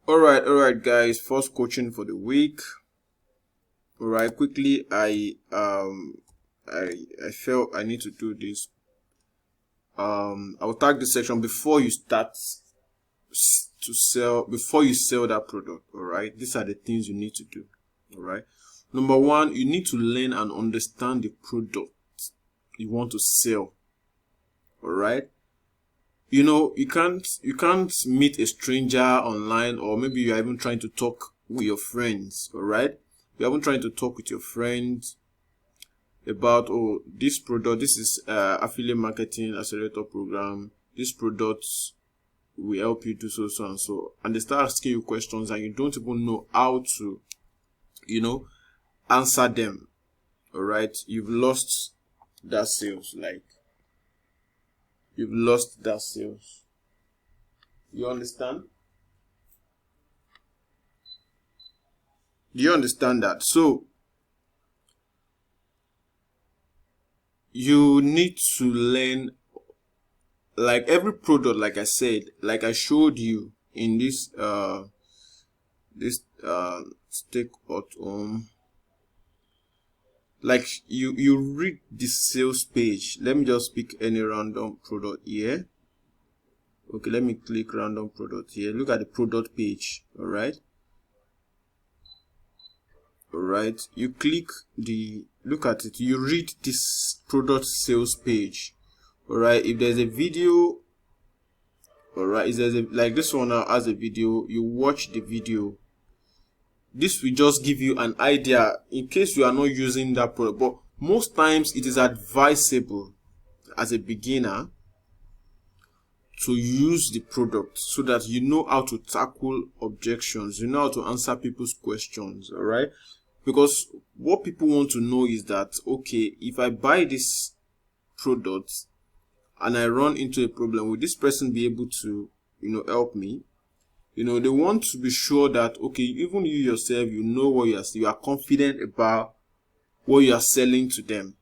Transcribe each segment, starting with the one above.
All right, guys. First coaching for the week. All right, quickly. I felt I need to do this. I'll tag this section before you start to sell. Before you sell that product. All right, these are the things you need to do. All right. Number one, you need to learn and understand the product you want to sell. All right. You can't meet a stranger online, or maybe you're even trying to talk with your friends. All right, you're even trying to talk with your friends about, oh, this product, this is affiliate marketing accelerator program, this product will help you do so and so, and they start asking you questions and you don't even know how to answer them. All right, you've lost that sales. You've lost that sales. You understand? Do you understand that? So you need to learn, like every product, like I said, like I showed you in this stake at home. Like you read the sales page. Let me just pick any random product here. Okay, let me click random product here. Look at the product page. All right, you click look at it, you read this product sales page. All right, if there's a video, all right, if there's like this one now has a video, you watch the video. This will just give you an idea in case you are not using that product. But most times it is advisable as a beginner to use the product so that you know how to tackle objections, you know how to answer people's questions. All right, because what people want to know is that, okay, if I buy this product and I run into a problem, will this person be able to help me? They want to be sure that, okay, even you yourself, you know what you are confident about what you are selling to them.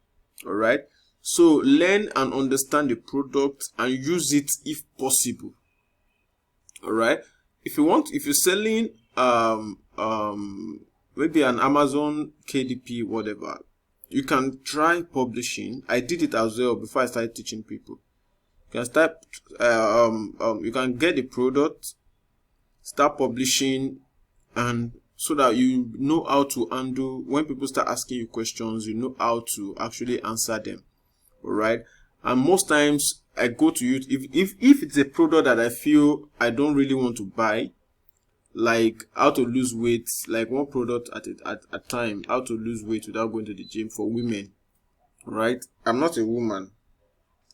All right, so learn and understand the product and use it if possible. All right, if you're selling maybe an Amazon KDP, whatever, you can try publishing. I did it as well before I started teaching people. You can start you can get the product, start publishing, and so that you know how to handle when people start asking you questions, you know how to actually answer them. All right, and most times I go to you if it's a product that I feel I don't really want to buy, like how to lose weight, like one product at a time, how to lose weight without going to the gym for women. Right, I'm not a woman,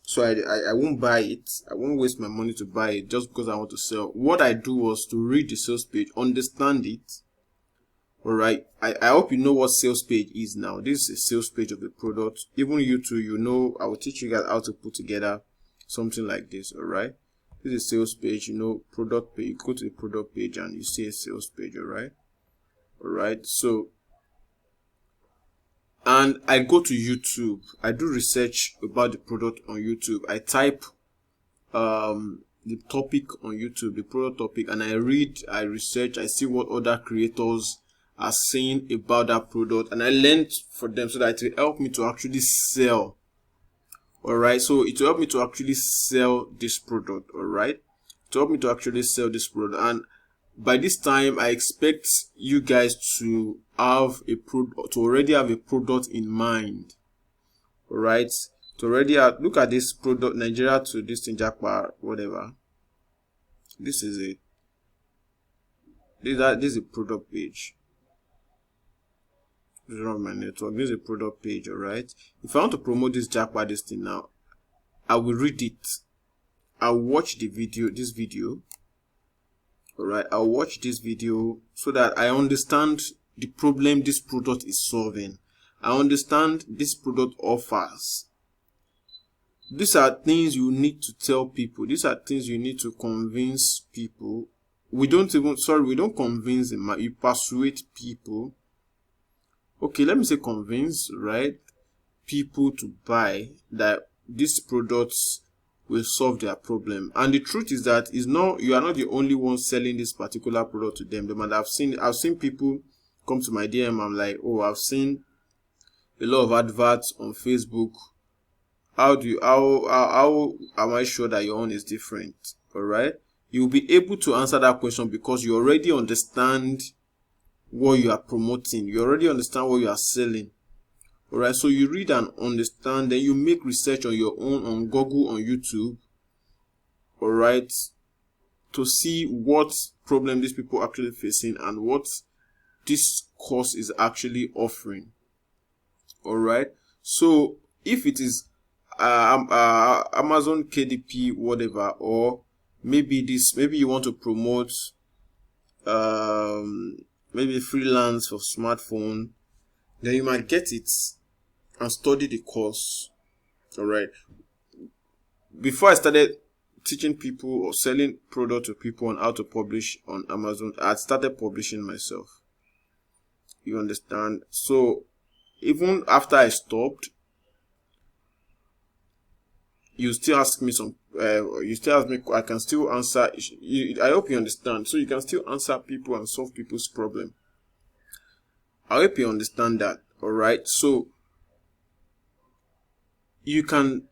so I won't buy it. I won't waste my money to buy it just because I want to sell. What I do was to read the sales page, understand it. All right, I hope you know what sales page is now. This is a sales page of the product. Even you too, I will teach you guys how to put together something like this. All right, this is a sales page, product page. You go to the product page and you see a sales page. All right, so, and I go to YouTube. I do research about the product on YouTube. I type the topic on YouTube, the product topic, and I read, I research, I see what other creators are saying about that product, and I learned for them so that it will help me to actually sell. All right, so it will help me to actually sell this product. All right, to help me to actually sell this product, and by this time I expect you guys to have to already have a product in mind. All right, to already look at this product, Nigeria to this thing, Jackpot, whatever. This is it. This is a product page. This is on my network. This is a product page. All right, if I want to promote this Jackpot, this thing now, I will read it. I'll watch the video, this video. All right, I'll watch this video so that I understand the problem this product is solving. I understand this product offers. These are things you need to tell people. These are things you need to convince people. We don't convince them. You persuade people. Okay, let me say convince, right? People to buy that these products will solve their problem. And the truth is that you are not the only one selling this particular product to them. They might have seen, I've seen people come to my DM. I'm like, oh, I've seen a lot of adverts on Facebook. How am I sure that your own is different? All right, you'll be able to answer that question because you already understand what you are promoting. You already understand what you are selling. All right, so you read and understand, then you make research on your own on Google, on YouTube. All right, to see what problem these people are actually facing and what this course is actually offering. All right, so if it is Amazon KDP whatever, or maybe you want to promote maybe freelance for smartphone, then you might get it and study the course. All right, before I started teaching people or selling product to people on how to publish on Amazon, I had started publishing myself. You understand? So even after I stopped, you still ask me I can still answer. I hope you understand. So you can still answer people and solve people's problem. I hope you understand that. All right, so you can,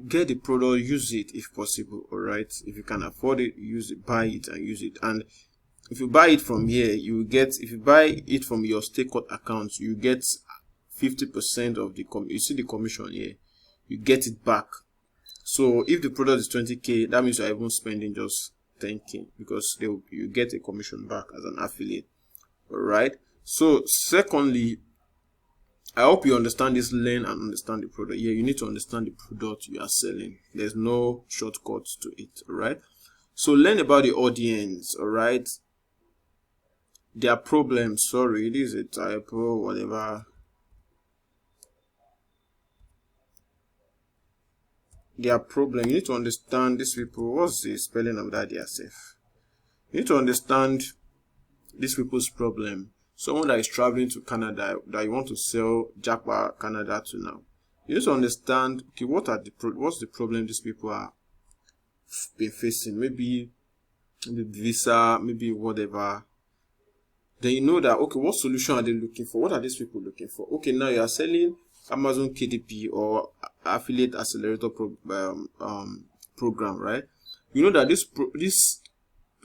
get the product, use it if possible. All right, if you can afford it, use it, buy it and use it. And if you buy it from here, if you buy it from your Staycut account, you get 50% of the you see the commission here, you get it back. So if the product is 20k, that means you're even spending just 10k because you get a commission back as an affiliate. All right, so secondly, I hope you understand this, learn and understand the product. Yeah, you need to understand the product you are selling. There's no shortcuts to it. All right, so learn about the audience. All right, their problems. Sorry, it is a typo, whatever. Their problem. You need to understand these people. What's the spelling of that there, safe? You need to understand these people's problem. Someone that is traveling to Canada, that you want to sell Japa Canada to now. You need to understand, okay, what's the problem these people are been facing? Maybe the visa, maybe whatever. Then you know that, okay, what solution are they looking for? What are these people looking for? Okay, now you are selling Amazon KDP or affiliate accelerator program, right? You know that this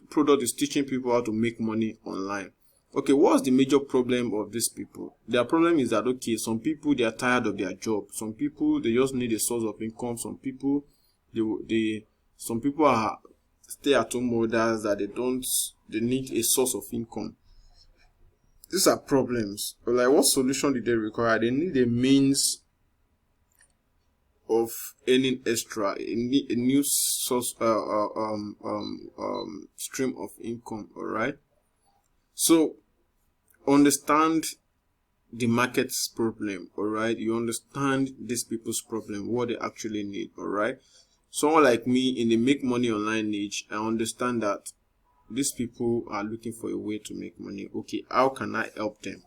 product is teaching people how to make money online. Okay, what's the major problem of these people? Their problem is that, okay, some people, they are tired of their job. Some people, they just need a source of income. Some people, some people are stay-at-home mothers that they need a source of income. These are problems. But like, what solution do they require? They need a means of earning extra, a new source, stream of income. All right. So understand the market's problem. All right. You understand these people's problem, what they actually need. All right. Someone like me in the make money online niche, I understand that these people are looking for a way to make money. Okay, how can I help them?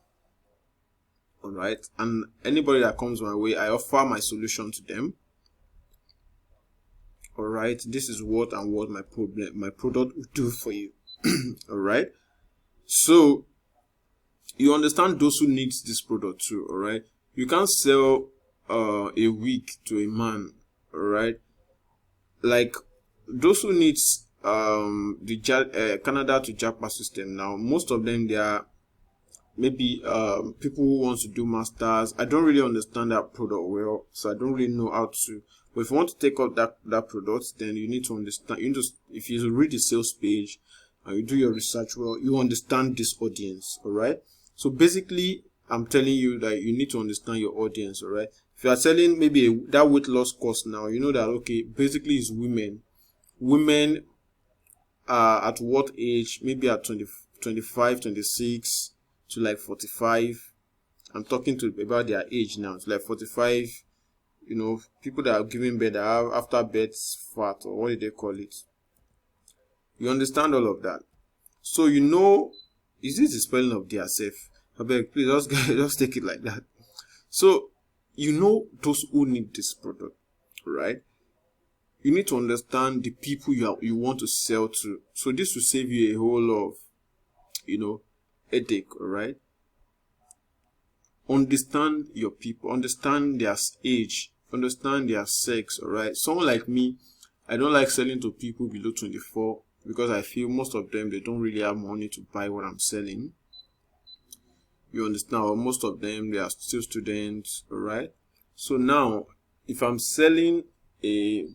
All right, and anybody that comes my way, I offer my solution to them. All right, this is what my product will do for you. All right, so you understand those who need this product too. All right, you can't sell a wig to a man. All right, like those who needs the Canada to Japa system. Now most of them, they are maybe people who want to do masters. I don't really understand that product well, so I don't really know how to. But if you want to take up that product, then you need to understand. If you read the sales page and you do your research well, you understand this audience. All right, so basically I'm telling you that you need to understand your audience. All right, if you are selling maybe that weight loss course now, you know that, okay, basically it's women at what age? Maybe at 25, 26 to like 45. I'm talking about their age now. It's like 45, people that are giving birth, that have after birth fat, or what do they call it? You understand all of that. So is this the spelling of their self? I beg, please just take it like that. So you know those who need this product, right? You need to understand the people you want to sell to. So this will save you a whole lot of, headache, all right? Understand your people, understand their age, understand their sex, all right? Someone like me, I don't like selling to people below 24 because I feel most of them, they don't really have money to buy what I'm selling. You understand? Or most of them, they are still students, all right? So now, if I'm selling a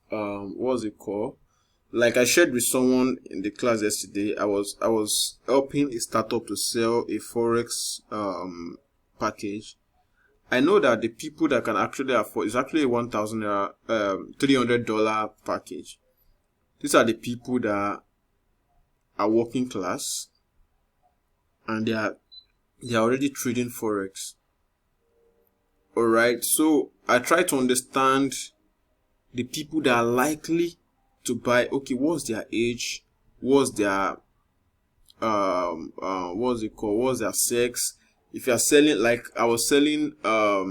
what's it called? Like I shared with someone in the class yesterday, I was helping a startup to sell a forex package. I know that the people that can actually afford is actually a $1,300 package. These are the people that are working class and they are already trading forex. All right, so I try to understand the people that are likely to buy. Okay, what's their age? What's their what's it called? What's their sex? If you are selling, like I was selling what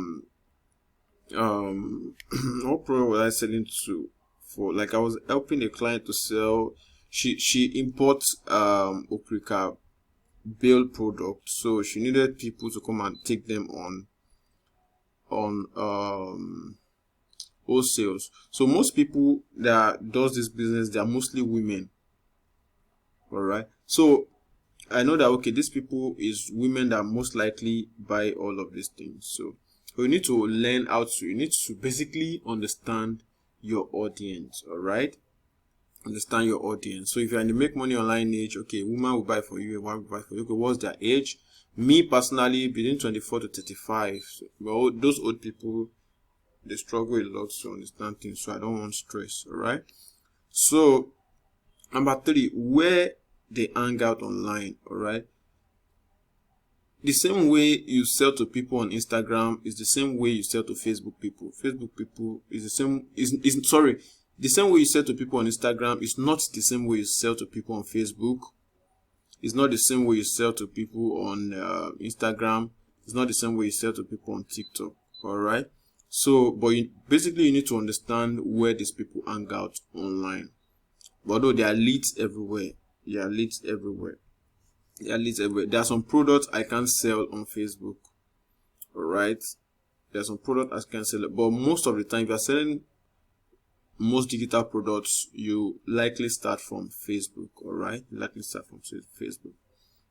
product was I selling to? For like I was helping a client to sell. She imports Okrika bail product, so she needed people to come and take them on wholesales. So most people that does this business, they are mostly women. All right, so I know that okay, these people is women that most likely buy all of these things. So you need to learn how to, you need to basically understand your audience. All right, understand your audience. So if you're in the make money online age, okay, woman will buy for you, a wife will buy for you. Okay, what's their age? Me personally, between 24 to 35. So, well, those old people, they struggle a lot to understand things, so I don't want stress. All right, so number 3, where they hang out online. All right, the same way you sell to people on Instagram is the same way you sell to Facebook people. Facebook people is the same, the same way you sell to people on Instagram is not the same way you sell to people on Facebook. It's not the same way you sell to people on Instagram. It's not the same way you sell to people on TikTok. All right, so but basically you need to understand where these people hang out online. Although there are leads everywhere, there are leads everywhere. There are some products I can't sell on Facebook. All right, there are some products I can sell, but most of the time, if you're selling most digital products, you likely start from Facebook. All right, you likely start from Facebook.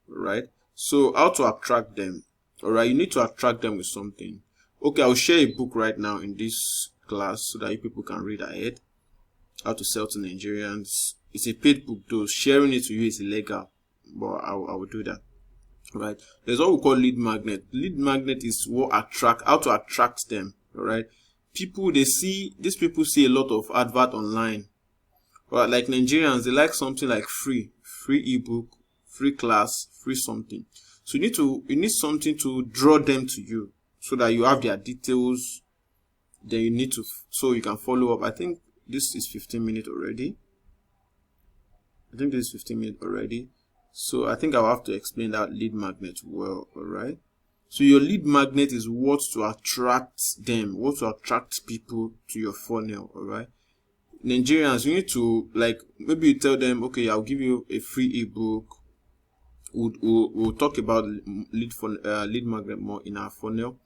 All right, so how to attract them? All right, you need to attract them with something. Okay, I'll share a book right now in this class so that you people can read ahead. How to sell to Nigerians. It's a paid book, though sharing it to you is illegal, but I will do that. All right, there's what we call lead magnet. Lead magnet is how to attract them. All right, these people see a lot of advert online. Right, like Nigerians, they like something like free ebook, free class, free something. So you need something to draw them to you so that you have their details. Then you need to, so you can follow up. I think this is 15 minutes already. So I think I'll have to explain that lead magnet well. All right, so your lead magnet is what to attract them, what to attract people to your funnel. All right, Nigerians, you need to, like, maybe you tell them, okay, I'll give you a free ebook. We'll talk about lead magnet more in our funnel.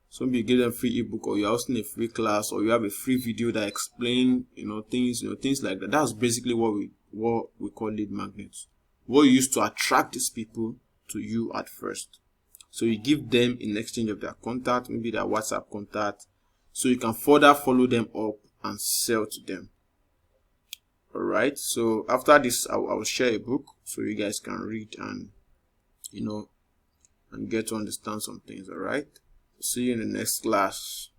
So maybe you give them free ebook, or you're hosting a free class, or you have a free video that explain things like that. That's basically what we call lead magnets. What you use to attract these people to you at first. So you give them in exchange of their contact, maybe their WhatsApp contact, so you can further follow them up and sell to them. All right, so after this I will share a book so you guys can read and and get to understand some things. All right, see you in the next class.